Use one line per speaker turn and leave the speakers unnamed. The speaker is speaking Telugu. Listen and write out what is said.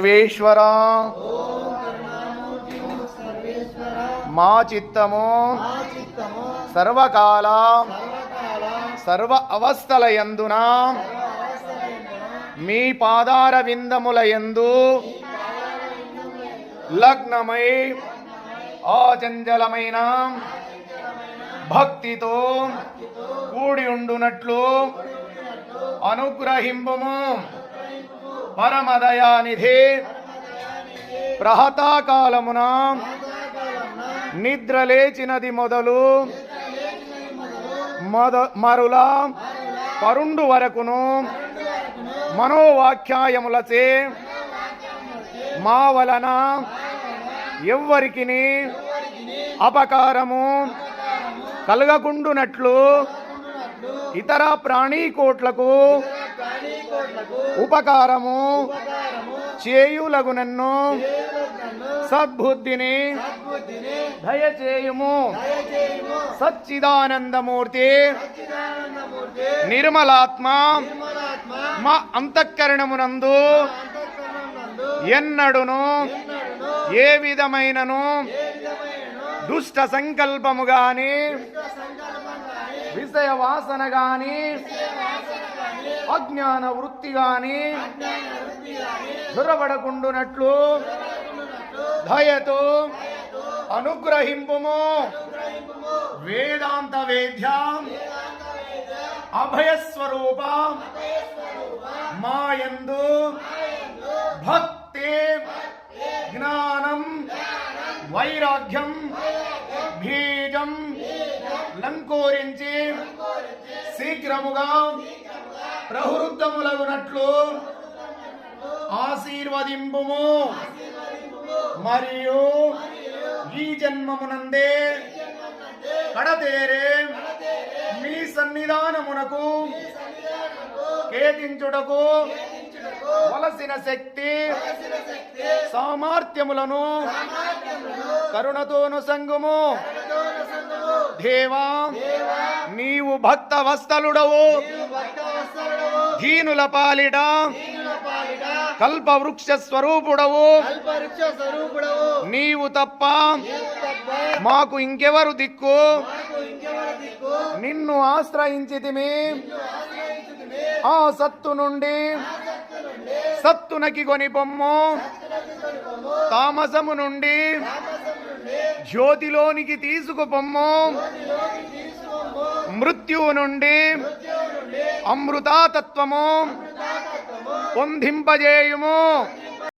సర్వేశ్వర మా చిత్తము సర్వకాల సర్వ అవస్థల యందున మీ పాదార విందములయందు లగ్నమై ఆచంచలమైన భక్తితో కూడి ఉండునట్లు అనుగ్రహింపుము. పరమదయానిధి ప్రహతాకాలమున నిద్రలేచినది మొదలు మరుల పరుండు వరకును మనోవాఖ్యాయములచే మా వలన ఎవ్వరికిని అపకారము కలగకుండునట్లు ఇతర ప్రాణీకోట్లకు ఉపకారము చేయులగునన్ను సద్బుద్ధిని దయచేయుము. సచ్చిదానందమూర్తి నిర్మలాత్మ మా అంతఃకరణమునందు ఎన్నడును ఏ విధమైనను దుష్ట సంకల్పము గాని విషయ వాసన గాని అజ్ఞాన వృత్తి గాని దురబడకుండునట్లు దయతో అనుగ్రహింపుము. వేదాంత వేద్య అభయస్వరూప మాయందు భక్తి జ్ఞానం వైరాగ్యం బీజం లంకోరించి శీఘ్రముగా ప్రవృత్తములగునట్లు ఆశీర్వదింపుము. మరియు ఈ జన్మమునందే కడతేరే మీ సన్నిధానమునకు కేతించుటకు వలసిన శక్తి సామర్థ్యములను కరుణతోను సంగుము. దేవా నీవు భక్త వత్సలుడవు, దీనుల పాలిట కల్పవృక్ష స్వరూపుడవు. నీవు తప్ప మాకు ఇంకెవరు దిక్కు? నిన్ను ఆశ్రయించితిమి. ఆ సత్తు నుండి సత్తునకి కొని పొమ్ము. తామసము నుండి జ్యోతిలోనికి తీసుకుపొమ్ము. మృత్యువు నుండి అమృతాతత్వము పొందింపజేయుము.